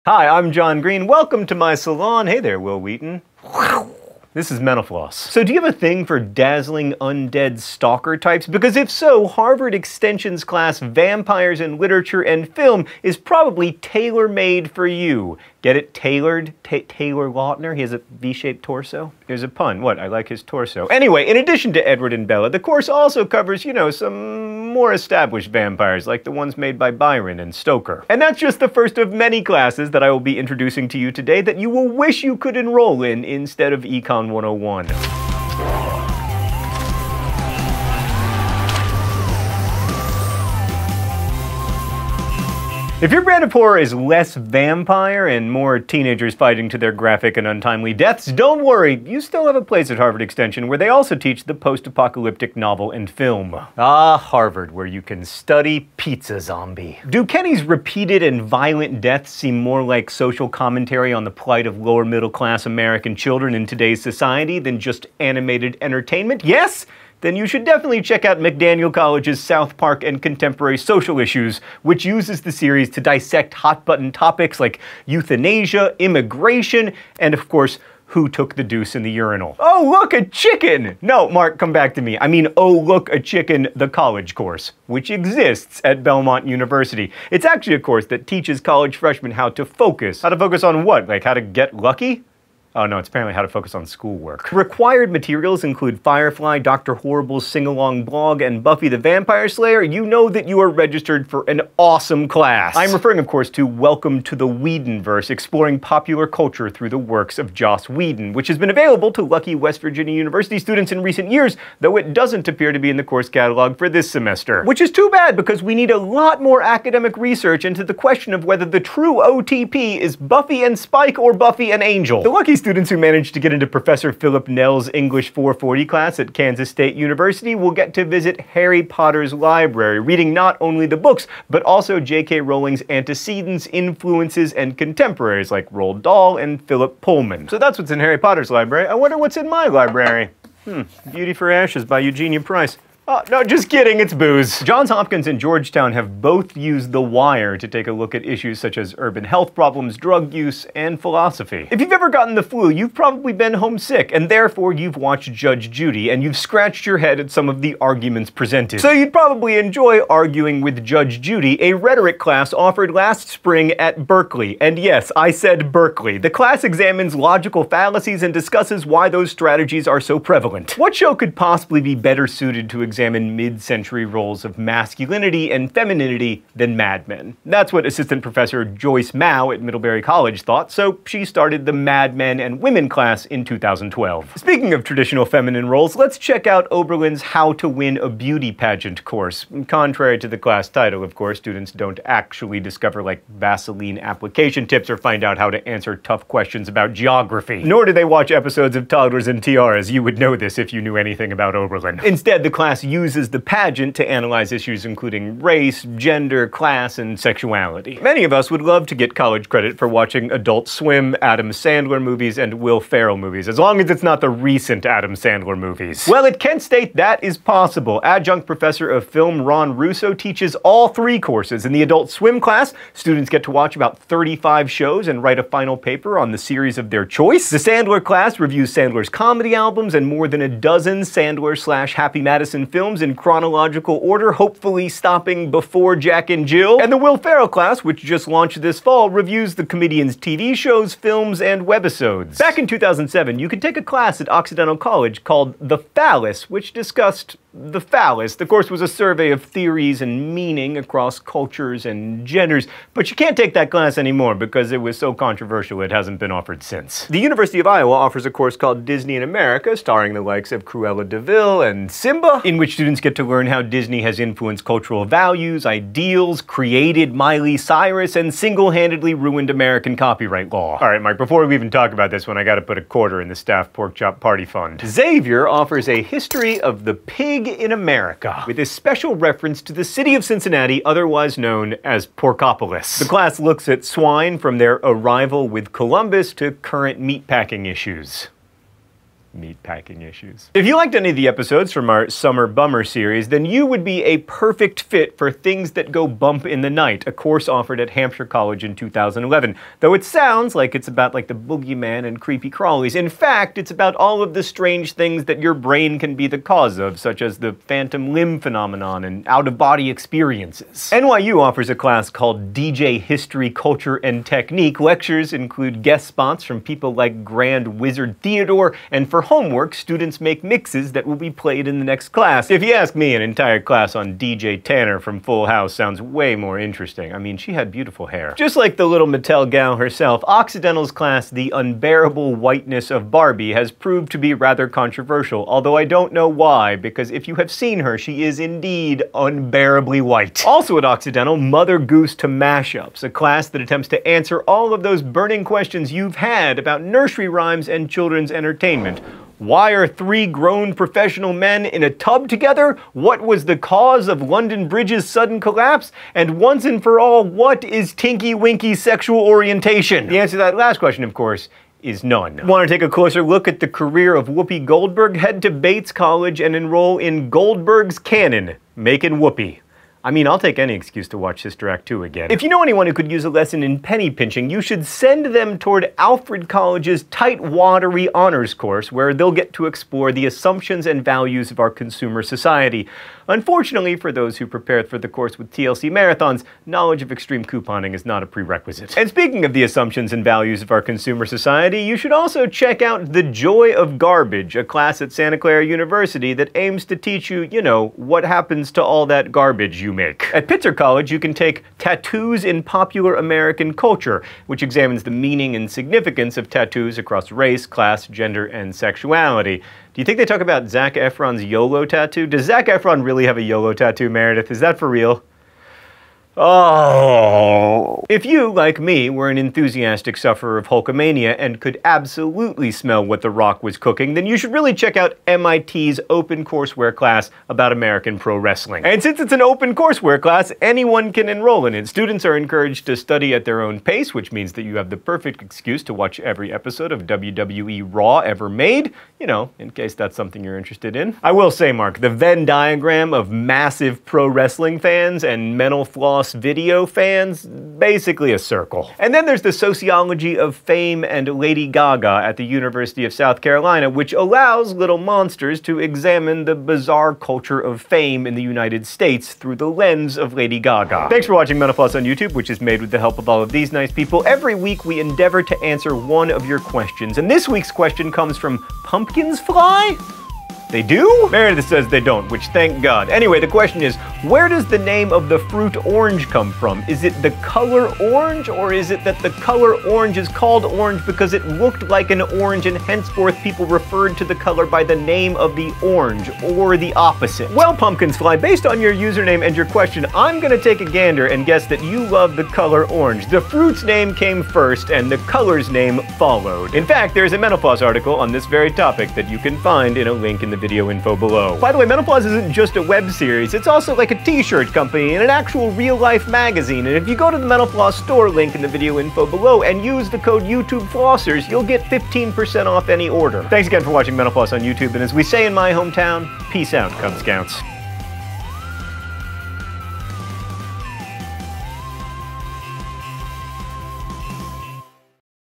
Hi, I'm John Green. Welcome to my salon. Hey there, Will Wheaton. This is Mental Floss. So do you have a thing for dazzling undead stalker types? Because if so, Harvard Extension's class Vampires in Literature and Film is probably tailor-made for you. Get it? Tailored? Taylor Lautner? He has a V-shaped torso? There's a pun. What? I like his torso. Anyway, in addition to Edward and Bella, the course also covers, some more established vampires, like the ones made by Byron and Stoker. And that's just the first of many classes that I will be introducing to you today that you will wish you could enroll in instead of Econ 101. If your brand of horror is less vampire and more teenagers fighting to their graphic and untimely deaths, don't worry, you still have a place at Harvard Extension where they also teach the post-apocalyptic novel and film. Ah, Harvard, where you can study Pizza Zombie. Do Kenny's repeated and violent deaths seem more like social commentary on the plight of lower middle class American children in today's society than just animated entertainment? Yes? Then you should definitely check out McDaniel College's South Park and Contemporary Social Issues, which uses the series to dissect hot-button topics like euthanasia, immigration, and of course, who took the deuce in the urinal. Oh, look, a chicken! No, Mark, come back to me. I mean, oh, look, a chicken, the college course, which exists at Belmont University. It's actually a course that teaches college freshmen how to focus. How to focus on what? Like how to get lucky? Oh no, it's apparently how to focus on schoolwork. Required materials include Firefly, Dr. Horrible's sing-along blog, and Buffy the Vampire Slayer. You know that you are registered for an awesome class. I'm referring, of course, to Welcome to the Whedonverse, exploring popular culture through the works of Joss Whedon, which has been available to lucky West Virginia University students in recent years, though it doesn't appear to be in the course catalog for this semester. Which is too bad, because we need a lot more academic research into the question of whether the true OTP is Buffy and Spike or Buffy and Angel. The lucky students who managed to get into Professor Philip Nell's English 440 class at Kansas State University will get to visit Harry Potter's library, reading not only the books, but also J.K. Rowling's antecedents, influences, and contemporaries like Roald Dahl and Philip Pullman. So that's what's in Harry Potter's library. I wonder what's in my library. Beauty for Ashes by Eugenia Price. Oh, no, just kidding, it's booze. Johns Hopkins and Georgetown have both used The Wire to take a look at issues such as urban health problems, drug use, and philosophy. If you've ever gotten the flu, you've probably been homesick, and therefore you've watched Judge Judy, and you've scratched your head at some of the arguments presented. So you'd probably enjoy arguing with Judge Judy, a rhetoric class offered last spring at Berkeley. And yes, I said Berkeley. The class examines logical fallacies and discusses why those strategies are so prevalent. What show could possibly be better suited to examine mid-century roles of masculinity and femininity than Mad Men? That's what Assistant Professor Joyce Mao at Middlebury College thought, so she started the Mad Men and Women class in 2012. Speaking of traditional feminine roles, let's check out Oberlin's How to Win a Beauty Pageant course. Contrary to the class title, of course, students don't actually discover like Vaseline application tips or find out how to answer tough questions about geography. Nor do they watch episodes of Toddlers and Tiaras. You would know this if you knew anything about Oberlin. Instead, the class uses the pageant to analyze issues including race, gender, class, and sexuality. Many of us would love to get college credit for watching Adult Swim, Adam Sandler movies, and Will Ferrell movies, as long as it's not the recent Adam Sandler movies. Well, at Kent State, that is possible. Adjunct Professor of Film Ron Russo teaches all three courses. In the Adult Swim class, students get to watch about 35 shows and write a final paper on the series of their choice. The Sandler class reviews Sandler's comedy albums and more than a dozen Sandler/Happy Madison films in chronological order, hopefully stopping before Jack and Jill. And the Will Ferrell class, which just launched this fall, reviews the comedian's TV shows, films, and webisodes. Back in 2007, you could take a class at Occidental College called The Phallus, which discussed the phallus. The course was a survey of theories and meaning across cultures and genders, but you can't take that class anymore because it was so controversial it hasn't been offered since. The University of Iowa offers a course called Disney in America, starring the likes of Cruella de Vil and Simba, in which students get to learn how Disney has influenced cultural values, ideals, created Miley Cyrus, and single-handedly ruined American copyright law. Alright, Mike, before we even talk about this one, I gotta put a quarter in the staff pork chop party fund. Xavier offers a history of the pig in America, with a special reference to the city of Cincinnati, otherwise known as Porkopolis. The class looks at swine from their arrival with Columbus to current meatpacking issues. meatpacking issues. If you liked any of the episodes from our Summer Bummer series, then you would be a perfect fit for Things That Go Bump in the Night, a course offered at Hampshire College in 2011. Though it sounds like it's about like the boogeyman and creepy crawlies. In fact, it's about all of the strange things that your brain can be the cause of, such as the phantom limb phenomenon and out-of-body experiences. NYU offers a class called DJ History, Culture, and Technique. Lectures include guest spots from people like Grand Wizard Theodore, and for homework, students make mixes that will be played in the next class. If you ask me, an entire class on DJ Tanner from Full House sounds way more interesting. I mean, she had beautiful hair. Just like the little Mattel gal herself, Occidental's class, The Unbearable Whiteness of Barbie, has proved to be rather controversial, although I don't know why, because if you have seen her, she is indeed unbearably white. Also at Occidental, Mother Goose to Mashups, a class that attempts to answer all of those burning questions you've had about nursery rhymes and children's entertainment. Why are 3 grown professional men in a tub together? What was the cause of London Bridge's sudden collapse? And once and for all, what is Tinky Winky sexual orientation? The answer to that last question, of course, is none. Want to take a closer look at the career of Whoopi Goldberg? Head to Bates College and enroll in Goldberg's Canon, Makin' Whoopi. I mean, I'll take any excuse to watch Sister Act 2 again. If you know anyone who could use a lesson in penny pinching, you should send them toward Alfred College's Tight Watery Honors course, where they'll get to explore the assumptions and values of our consumer society. Unfortunately, for those who prepared for the course with TLC marathons, knowledge of extreme couponing is not a prerequisite. And speaking of the assumptions and values of our consumer society, you should also check out The Joy of Garbage, a class at Santa Clara University that aims to teach you, you know, what happens to all that garbage you make. At Pitzer College, you can take Tattoos in Popular American Culture, which examines the meaning and significance of tattoos across race, class, gender, and sexuality. Do you think they talk about Zac Efron's YOLO tattoo? Does Zac Efron really have a YOLO tattoo, Meredith? Is that for real? Oh. If you, like me, were an enthusiastic sufferer of Hulkamania and could absolutely smell what The Rock was cooking, then you should really check out MIT's open courseware class about American pro wrestling. And since it's an open courseware class, anyone can enroll in it. Students are encouraged to study at their own pace, which means that you have the perfect excuse to watch every episode of WWE Raw ever made, you know, in case that's something you're interested in. I will say, Mark, the Venn diagram of massive pro wrestling fans and mental floss video fans, basically a circle. And then there's the Sociology of Fame and Lady Gaga at the University of South Carolina, which allows little monsters to examine the bizarre culture of fame in the United States through the lens of Lady Gaga. Thanks for watching Mental Floss on YouTube, which is made with the help of all of these nice people. Every week we endeavor to answer one of your questions, and this week's question comes from Pumpkins Fly? They do? Meredith says they don't, which thank God. Anyway, the question is, where does the name of the fruit orange come from? Is it the color orange, or is it that the color orange is called orange because it looked like an orange and henceforth people referred to the color by the name of the orange, or the opposite? Well, Pumpkins Fly, based on your username and your question, I'm gonna take a gander and guess that you love the color orange. The fruit's name came first, and the color's name followed. In fact, there's a Mental Floss article on this very topic that you can find in a link in the video info below. By the way, Mental Floss isn't just a web series, it's also like a t-shirt company and an actual real-life magazine, and if you go to the Mental Floss store link in the video info below and use the code YouTubeFlossers, you'll get 15% off any order. Thanks again for watching Mental Floss on YouTube, and as we say in my hometown, peace out, Cub Scouts.